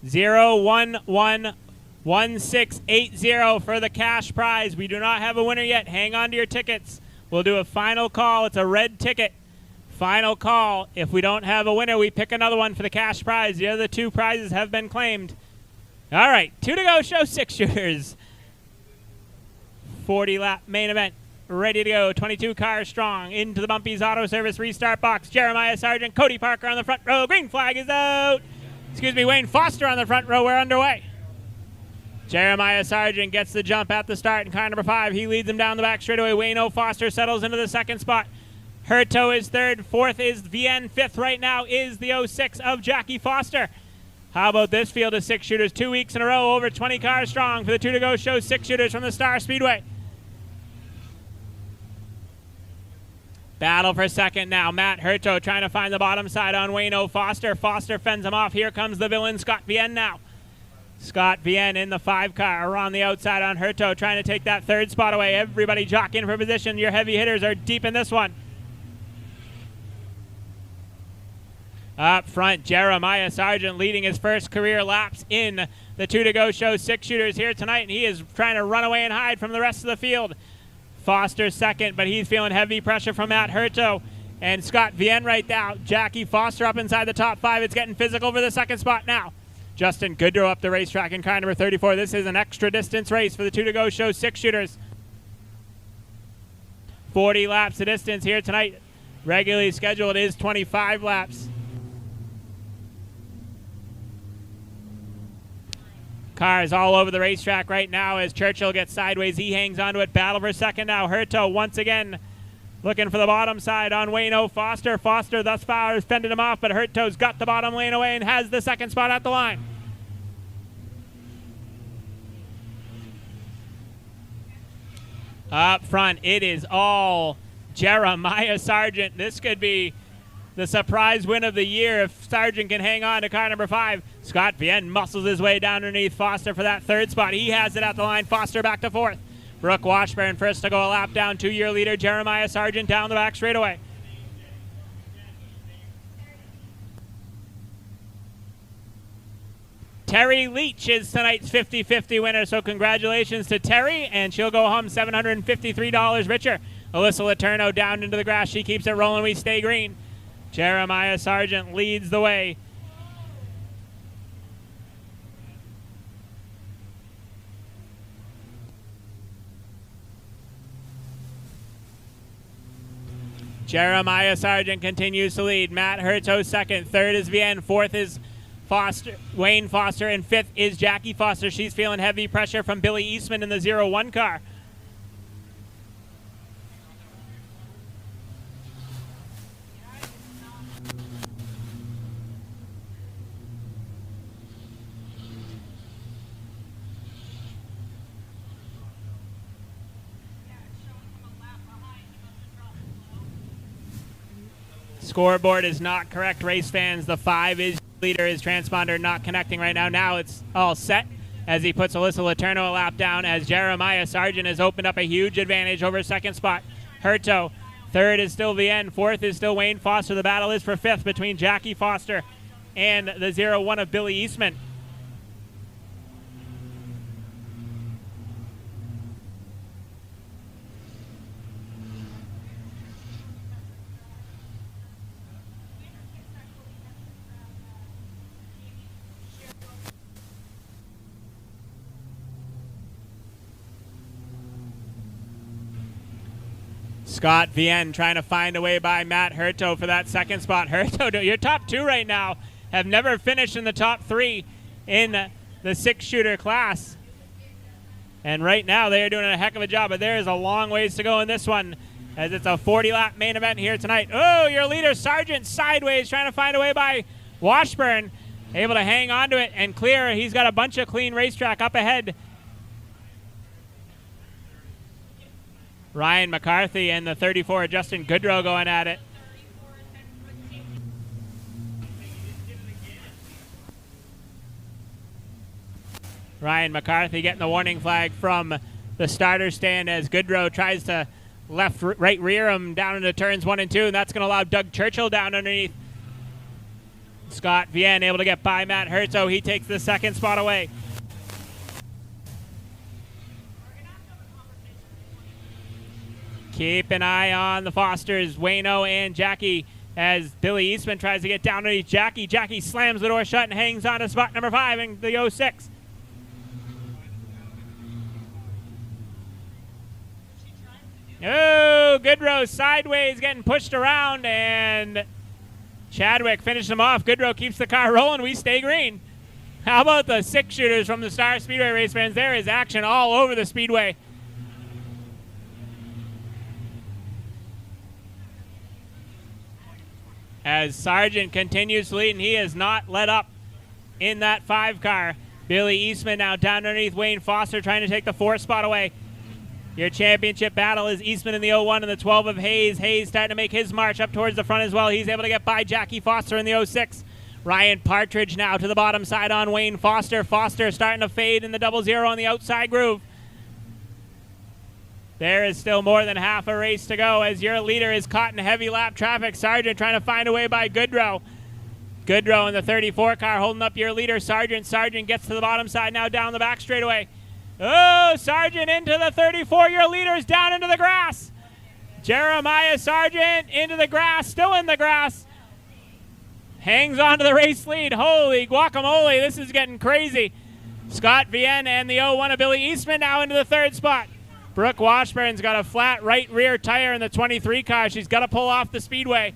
0111680 for the cash prize. We do not have a winner yet. Hang on to your tickets. We'll do a final call. It's a red ticket. Final call. If we don't have a winner, we pick another one for the cash prize. The other two prizes have been claimed. All right, 2 to go show 6 shooters. 40-lap main event. Ready to go. 22 cars strong. Into the Bumpy's Auto Service restart box. Jeremiah Sargent, Cody Parker on the front row. Green flag is out. Excuse me, Wayne Foster on the front row. We're underway. Jeremiah Sargent gets the jump at the start in car number 5. He leads him down the back straightaway. Wayne O. Foster settles into the second spot. Herto is third. Fourth is Vienne. Fifth right now is the 06 of Jackie Foster. How about this field of 6 shooters? 2 weeks in a row, over 20 cars strong for the 2 to go show 6 shooters from the Star Speedway. Battle for second now. Matt Herto trying to find the bottom side on Wayne O. Foster. Foster fends him off. Here comes the villain, Scott Vienne now. Scott Vienne in the 5 car around the outside on Herto, trying to take that third spot away. Everybody jockeying for position. Your heavy hitters are deep in this one. Up front, Jeremiah Sargent leading his first career laps in the 2 to go show 6 shooters here tonight, and he is trying to run away and hide from the rest of the field. Foster second, but he's feeling heavy pressure from Matt Herto and Scott Vienne right now. Jackie Foster up inside the top 5. It's getting physical for the second spot now. Justin Goodrow up the racetrack in car number 34. This is an extra distance race for the 2 to go show 6 shooters. 40 laps of distance here tonight. Regularly scheduled is 25 laps. Cars all over the racetrack right now as Churchill gets sideways. He hangs onto it. Battle for second now. Herto once again looking for the bottom side on Wayne O. Foster. Foster thus far has fended him off, but Herto's got the bottom lane away and has the second spot at the line. Up front, it is all Jeremiah Sargent. This could be the surprise win of the year if Sargent can hang on to car number 5. Scott Vienne muscles his way down underneath Foster for that third spot. He has it at the line. Foster back to 4th. Brooke Washburn first to go a lap down. 2-year leader Jeremiah Sargent down the back straightaway. Terry Leach is tonight's 50-50 winner, so congratulations to Terry, and she'll go home $753 richer. Alyssa Letourneau down into the grass. She keeps it rolling. We stay green. Jeremiah Sargent leads the way. Jeremiah Sargent continues to lead. Matt Herto second. Third is Vienne. Fourth is Wayne Foster. And fifth is Jackie Foster. She's feeling heavy pressure from Billy Eastman in the 01 car. Scoreboard is not correct, race fans. The 5 is leader. His transponder not connecting right now. Now it's all set as he puts Alyssa Letourneau a lap down as Jeremiah Sargent has opened up a huge advantage over second spot. Herto. Third is still Vienne. Fourth is still Wayne Foster. The battle is for 5th between Jackie Foster and the 01 of Billy Eastman. Scott Vienne trying to find a way by Matt Herto for that second spot. Herto, your top 2 right now have never finished in the top 3 in the 6-shooter class. And right now they are doing a heck of a job, but there is a long ways to go in this one as it's a 40-lap main event here tonight. Oh, your leader, Sargent, sideways, trying to find a way by Washburn. Able to hang on to it and clear. He's got a bunch of clean racetrack up ahead. Ryan McCarthy and the 34, Justin Goodrow, going at it. Ryan McCarthy getting the warning flag from the starter stand as Goodrow tries to right rear him down into turns 1 and 2, and that's going to allow Doug Churchill down underneath Scott Vienne able to get by Matt Herzo. He takes the second spot away. Keep an eye on the Fosters, Wayno and Jackie, as Billy Eastman tries to get down underneath Jackie. Jackie slams the door shut and hangs on to spot number 5 in the 06. Oh, Goodrow sideways getting pushed around, and Chadwick finished him off. Goodrow keeps the car rolling. We stay green. How about the 6 shooters from the Star Speedway race fans? There is action all over the Speedway. As Sargent continues to lead, and he has not let up in that 5 car. Billy Eastman now down underneath Wayne Foster, trying to take the 4th spot away. Your championship battle is Eastman in the 01 and the 12 of Hayes. Hayes starting to make his march up towards the front as well. He's able to get by Jackie Foster in the 06. Ryan Partridge now to the bottom side on Wayne Foster. Foster starting to fade in the 00 on the outside groove. There is still more than half a race to go as your leader is caught in heavy lap traffic. Sargent trying to find a way by Goodrow. Goodrow in the 34 car holding up your leader, Sargent. Sargent gets to the bottom side now down the back straightaway. Oh, Sargent into the 34. Your leader's down into the grass. Jeremiah Sargent into the grass, still in the grass. Hangs on to the race lead. Holy guacamole, this is getting crazy. Scott Vienne and the 01 of Billy Eastman now into the 3rd spot. Brooke Washburn's got a flat right rear tire in the 23 car. She's got to pull off the Speedway.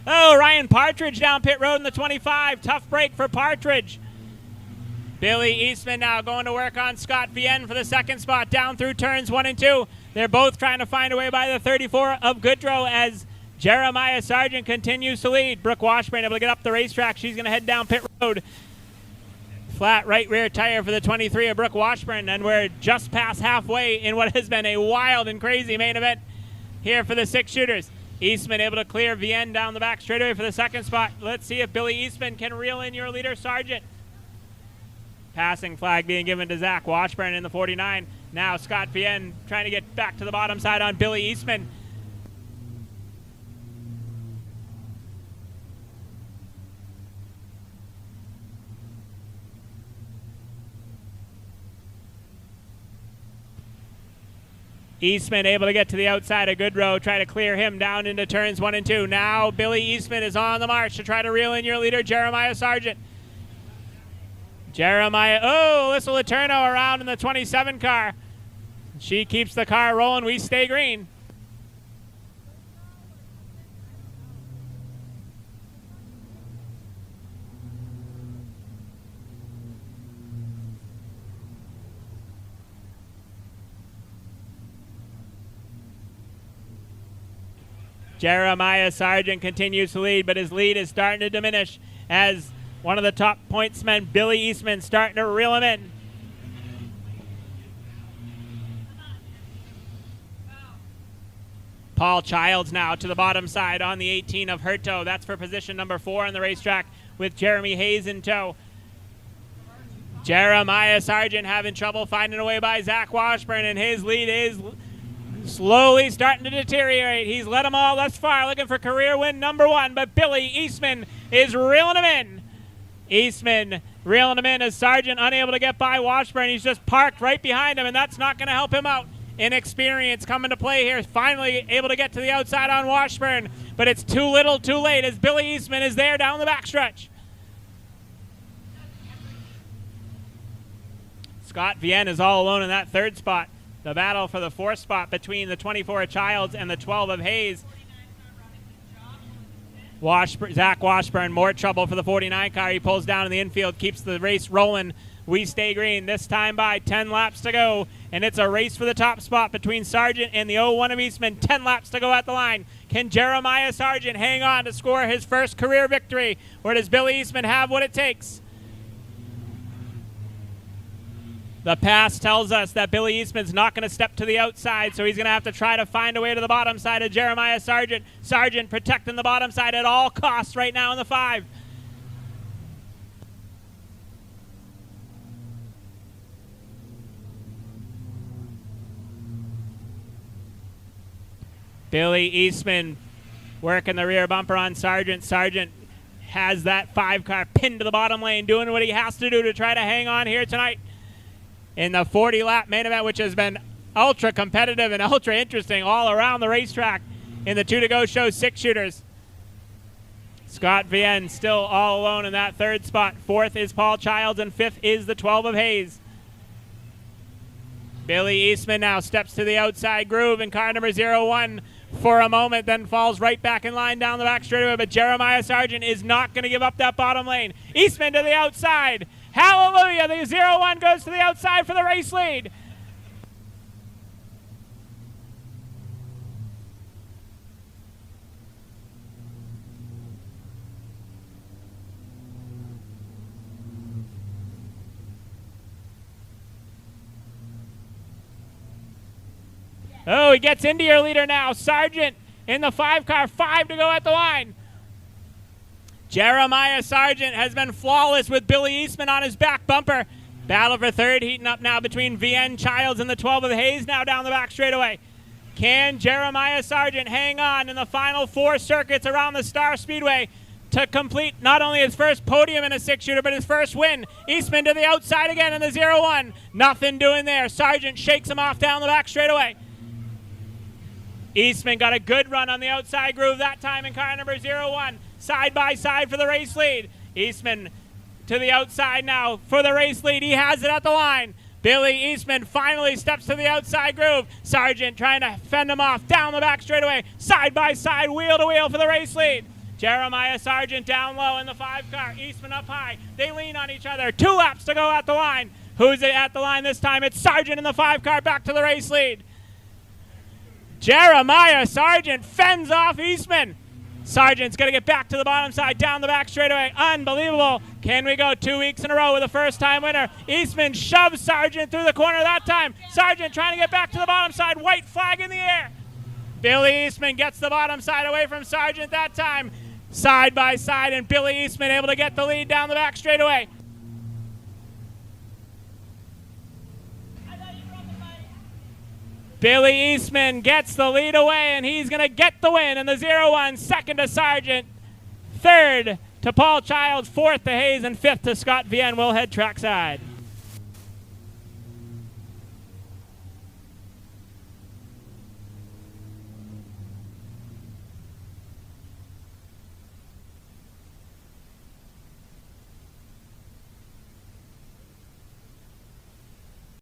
Oh, Ryan Partridge down pit road in the 25. Tough break for Partridge. Billy Eastman now going to work on Scott Vienne for the 2nd spot down through turns 1 and 2. They're both trying to find a way by the 34 of Goodrow as Jeremiah Sargent continues to lead. Brooke Washburn able to get up the racetrack. She's going to head down pit road. Flat right rear tire for the 23 of Brooke Washburn, and we're just past halfway in what has been a wild and crazy main event here for the 6 shooters. Eastman able to clear Vienne down the back straightaway for the 2nd spot. Let's see if Billy Eastman can reel in your leader, Sargent. Passing flag being given to Zach Washburn in the 49. Now Scott Vienne trying to get back to the bottom side on Billy Eastman. Eastman able to get to the outside of Goodrow, try to clear him down into turns 1 and 2. Now Billy Eastman is on the march to try to reel in your leader, Jeremiah Sargent. Jeremiah, oh, this will a turno around in the 27 car. She keeps the car rolling. We stay green. Jeremiah Sargent continues to lead, but his lead is starting to diminish as one of the top pointsmen, Billy Eastman, starting to reel him in. Paul Childs now to the bottom side on the 18 of Herto. That's for position number 4 on the racetrack with Jeremy Hayes in tow. Jeremiah Sargent having trouble finding a way by Zach Washburn, and his lead is slowly starting to deteriorate. He's led them all thus far, looking for career win number 1, but Billy Eastman is reeling him in. Eastman reeling him in as Sargent unable to get by Washburn. He's just parked right behind him, and that's not going to help him out. Inexperience coming to play here. Finally able to get to the outside on Washburn, but it's too little too late as Billy Eastman is there down the backstretch. Scott Vienne is all alone in that 3rd spot. The battle for the 4th spot between the 24 of Childs and the 12 of Hayes. Zach Washburn, more trouble for the 49 car. He pulls down in the infield, keeps the race rolling. We stay green, this time by 10 laps to go, and it's a race for the top spot between Sargent and the 01 of Eastman. 10 laps to go at the line. Can Jeremiah Sargent hang on to score his first career victory, or does Billy Eastman have what it takes? The pass tells us that Billy Eastman's not going to step to the outside, so he's going to have to try to find a way to the bottom side of Jeremiah Sargent. Sargent protecting the bottom side at all costs right now in the 5. Billy Eastman working the rear bumper on Sargent. Sargent has that 5-car pinned to the bottom lane, doing what he has to do to try to hang on here tonight in the 40-lap main event, which has been ultra competitive and ultra interesting all around the racetrack in the 2-to-go show Six Shooters. Scott Vienne still all alone in that 3rd spot. 4th is Paul Childs, and 5th is the 12 of Hayes. Billy Eastman now steps to the outside groove in car number 01 for a moment, then falls right back in line down the back straightaway, but Jeremiah Sargent is not going to give up that bottom lane. Eastman to the outside. Hallelujah! The 01 goes to the outside for the race lead. Oh, he gets into your leader now. Sargent in the 5-car, 5 to go at the line. Jeremiah Sargent has been flawless with Billy Eastman on his back bumper. Battle for 3rd heating up now between Vienne, Childs, and the 12 of Hayes now down the back straightaway. Can Jeremiah Sargent hang on in the final 4 circuits around the Star Speedway to complete not only his first podium in a 6-shooter, but his first win? Eastman to the outside again in the 01. Nothing doing there. Sargent shakes him off down the back straightaway. Eastman got a good run on the outside groove that time in car number 01. Side by side for the race lead. Eastman to the outside now for the race lead. He has it at the line. Billy Eastman finally steps to the outside groove. Sargent trying to fend him off down the back straightaway. Side by side, wheel to wheel for the race lead. Jeremiah Sargent down low in the 5-car. Eastman up high. They lean on each other. 2 laps to go at the line. Who's it at the line this time? It's Sargent in the 5-car back to the race lead. Jeremiah Sargent fends off Eastman. Sargent's going to get back to the bottom side, down the back straightaway. Unbelievable. Can we go 2 weeks in a row with a first-time winner? Eastman shoves Sargent through the corner that time. Sargent trying to get back to the bottom side. White flag in the air. Billy Eastman gets the bottom side away from Sargent that time. Side by side, and Billy Eastman able to get the lead down the back straightaway. Billy Eastman gets the lead away, and he's going to get the win in the 01. 2nd to Sargent, 3rd to Paul Childs, 4th to Hayes, and 5th to Scott Vienne. We'll head trackside.